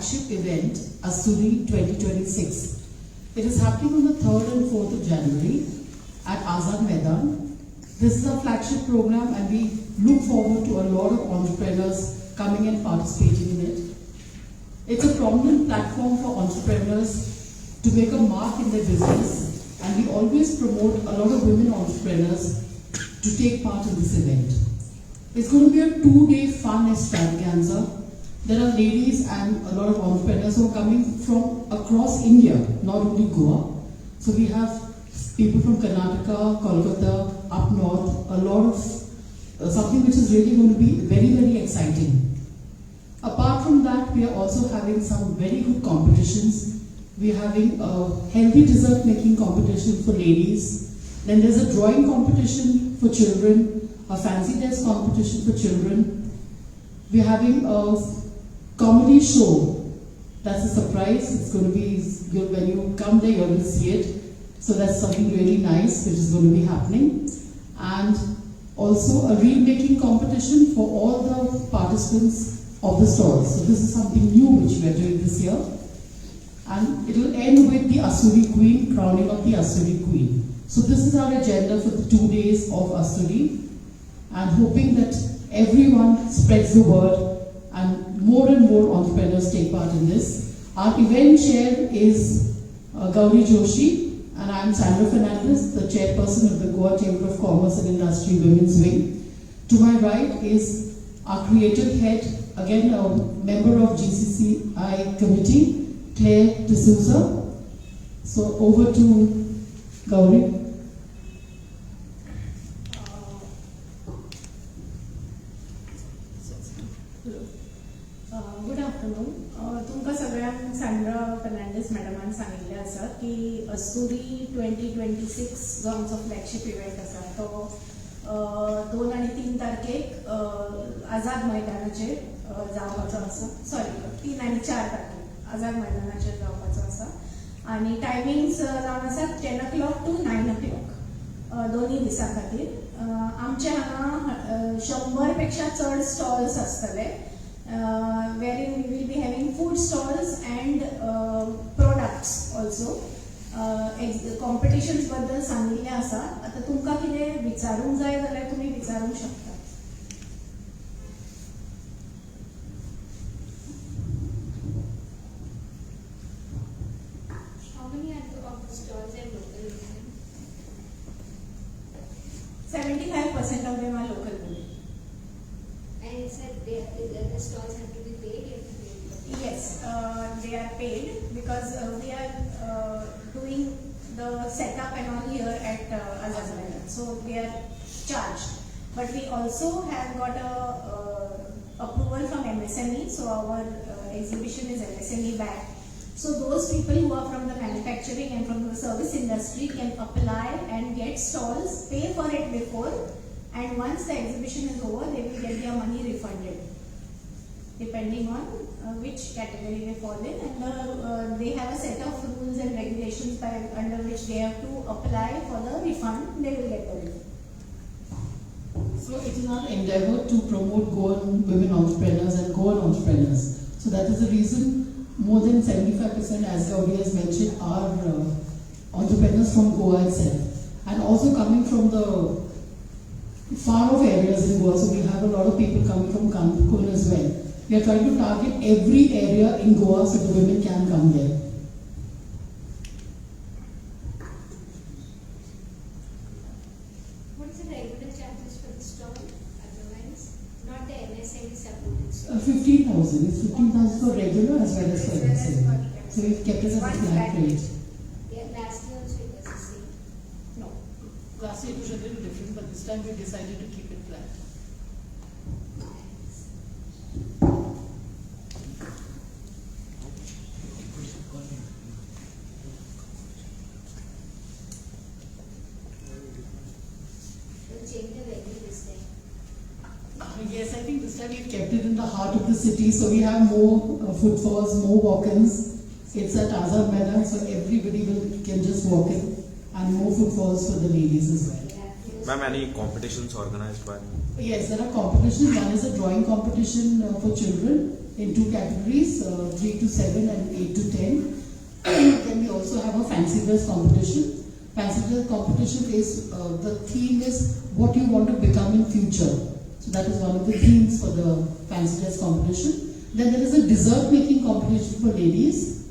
flagship event, ASTURI 2026. It is happening on the 3rd and 4th of January at Azad Maidan. This is a flagship program and we look forward to a lot of entrepreneurs coming and participating in it. It's a prominent platform for entrepreneurs to make a mark in their business, and we always promote a lot of women entrepreneurs to take part in this event. It's going to be a 2-day fun extravaganza. There are ladies and a lot of entrepreneurs who are coming from across India, not only Goa. So we have people from Karnataka, Kolkata, up north, a lot of something which is really going to be very, very exciting. Apart from that, we are also having some very good competitions. We are having a healthy dessert making competition for ladies. Then there's a drawing competition for children, a fancy dress competition for children. We are having a comedy show. That's a surprise. It's going to be, when you come there, you're going to see it. So that's something really nice which is going to be happening. And also a reel making competition for all the participants of the stalls. So this is something new which we are doing this year. And it will end with the ASTURI Queen, crowning of the ASTURI Queen. So this is our agenda for the 2 days of ASTURI, and hoping that everyone spreads the word and more entrepreneurs take part in this. Our event chair is Gauri Joshi, and I am Sandra Fernandez, the chairperson of the Goa Chamber of Commerce and Industry Women's Wing. To my right is our creative head, again a member of GCCI committee, Claire D'Souza. So over to Gauri. Good afternoon. तुमकां सगळ्यांक Sandra Fernandes मॅडमान सांगिल्लें आसा की अस्तुरी 2026 जो आमचो flagship event आसा तो 2 आनी 3 तारखेक आझाद मैदानाचेर जावपाचो आसा. सॉरी, 3 आनी 4 तारखेक आझाद मैदानाचेर जावपाचो आसा. आनी टायमिंग्स जावन आसात 10 o'clock to 9 o'clock दोनी दिसां खातीर. आमचे हांगा 100 पेक्षा चड स्टॉल्स आसतले, wherein we will be having food stalls and products also. Competitions बद्दल सांगिल्लें आसा. आतां तुमकां कितें विचारूंक जाय जाल्यार तुमी विचारूंक शकता. How many of the stalls are local? 75% of them are local women. And it said the stalls have to be paid. Yes, they are paid because we are doing the setup and all here at Azad Maidan. So we are charged. But we also have got a approval from MSME. So our exhibition is MSME backed. So those people who are from the manufacturing and from the service industry can apply and get stalls, pay for it before, and once the exhibition is over, they will get their money refunded, depending on which category they fall in. And they have a set of rules and regulations under which they have to apply for the refund. They will get the refund. So it is our endeavor to promote Goan women entrepreneurs and Goan entrepreneurs. So that is the reason more than 75%, as Gauri has mentioned, are entrepreneurs from Goa itself, and also coming from the far off areas in Goa. So we have a lot of people coming from Goemkarponn as well. We are trying to target every area in Goa so the women can come there. What is the regular charges for the stall? Otherwise, not the MSME supported stall. 15,000. It's 15,000 for regular as well as for MSME. So we've kept it as a flat rate. Yeah, last year also it was the same. No. Last year it was a little different, but this time we decided to keep it flat. Change the venue this time. Yes, I think this time we've kept it in the heart of the city, so we have more footfalls, more walk-ins. It's at Azad Maidan, so everybody can just walk in, and more footfalls for the ladies as well. Yeah, Ma'am, any competitions organized by? Yes, there are competitions. One is a drawing competition for children in two categories, 3 to 7 and 8 to 10. Then we also have a fancy dress competition. Fancy dress competition is, the theme is what you want to become in future. So that is one of the themes for the fancy dress competition. Then there is a dessert making competition for ladies.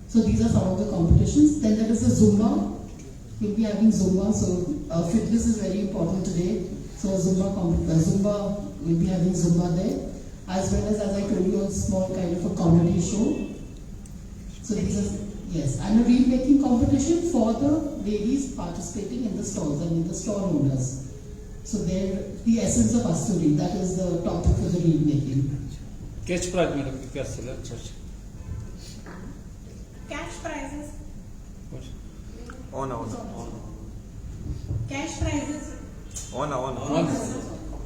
So these are some of the competitions. Then there is a Zumba. We'll be having Zumba. So fitness is very important today. So Zumba, we'll be having Zumba there. As well as I told you, a small kind of a comedy show. So these are, yes, and a reel making competition for the ladies participating in the stalls, I mean the stall owners. So they're the essence of ASTURI, that is the topic for the reel making. Catch prize madam, church. Cash prizes. On. Cash prizes. On.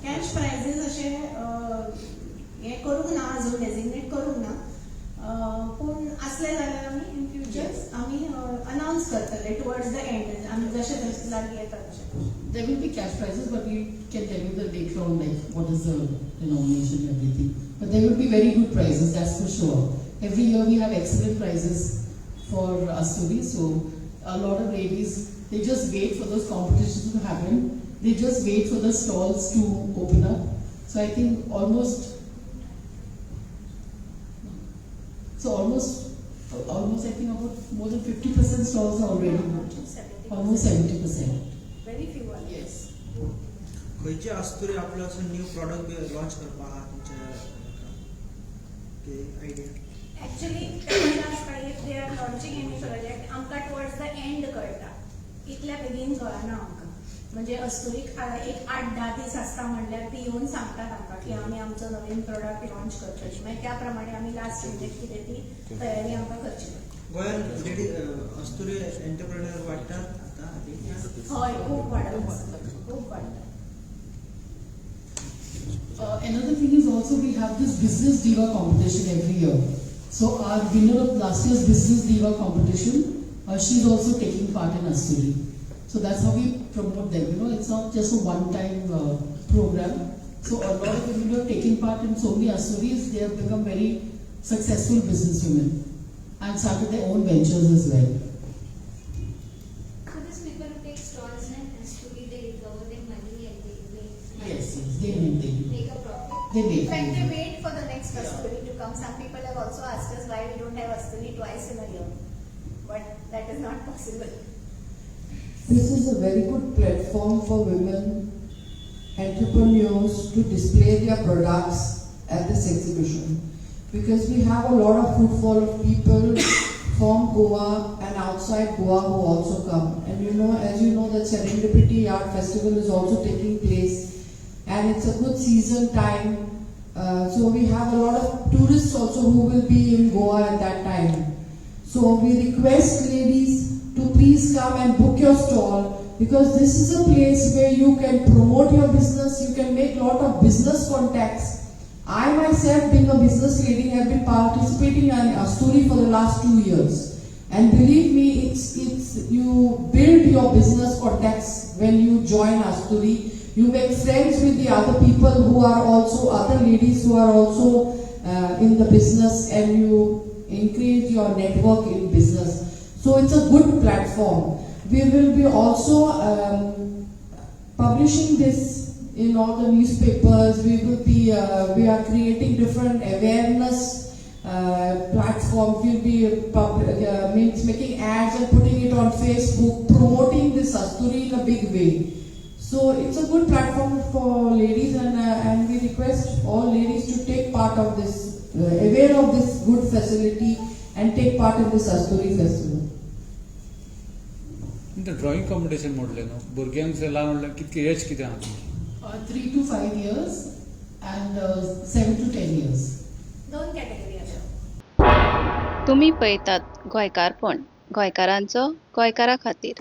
Cash prizes असे हे करूंक ना अजून designate करूंक ना पूण असले जाल्यार आमी इन फ्युचर आमी अनाउन्स करतले टुवर्ड्स द एंड आमी जशे जशे लागीं येता तशे. There will be cash prizes, but we can tell you the later on, like what is the denomination and everything. But there will be very good prizes, that's for sure. Every year we have excellent prizes for ASTURI, so a lot of ladies, they just wait for those competitions to happen. They just wait for the stalls to open up. So I think almost I think about more than 50% stalls are already booked. Almost 70%. Very few are. Yes. खयचे ASTURI आपलो असो new product launch करपा आहा तुमच्या idea? Actually, if they are launching any project, आमकां towards the end कळटा. इतल्या बेगीन कळना आमकां. म्हणजे ASTURIक एक 8-10 दीस आसता म्हणल्यार ती येवन सांगतात आमकां की आमी आमचो नवीन प्रोडक्ट लॉन्च करतली. मागीर त्या प्रमाणे आमी लास्ट मिनिट कितें ती तयारी आमकां करची पडटा. गोंयान ASTURI एंटरप्रेन्योर वाडटात आतां? हय, खूब वाडटा. खूब वाडटा. Another thing is also we have this business diva competition every year. So our winner of last year's business diva competition, she's also taking part in ASTURI. So that's how we promote them. You know, it's not just a one-time program. So a lot of women who have taken part in so many ASTURIs, they have become very successful businesswomen and started their own ventures as well. So these people who take stalls and ASTURI, they recover their money and they make Yes, they make a profit. They make In fact, they money. wait for the next ASTURI to come. Some people have also asked us why we don't have ASTURI twice in a year. But that is not possible. This is a very good platform for women entrepreneurs to display their products at this exhibition, because we have a lot of footfall of people from Goa and outside Goa who also come. And you know, as you know, that Serendipity Art Festival is also taking place, and it's a good season time. So we have a lot of tourists also who will be in Goa at that time. So we request ladies to please come and book your stall, because this is a place where you can promote your business, you can make lot of business contacts. I myself, being a business lady, have been participating in ASTURI for the last 2 years. And believe me, it's you build your business contacts when you join ASTURI. You make friends with the other people who are also, other ladies who are also in the business, and you increase your network in business. So it's a good platform. We will be also publishing this in all the newspapers. We are creating different awareness platforms. We'll be making ads and putting it on Facebook, promoting this ASTURI in a big way. So it's a good platform for ladies, and we request all ladies to take part of this, aware of this good facility, and take part in this ASTURI festival. Drawing competition म्हटलें न्हू, भुरग्यांक ल्हान म्हणल्यार कितके as कितें आहा तुमची? 3 to 5 years and 7 to 10 years. 2 category आसा. तुम्ही पळयतात गोंयकारपण, गोंयकारांचो गोंयकारा खातीर.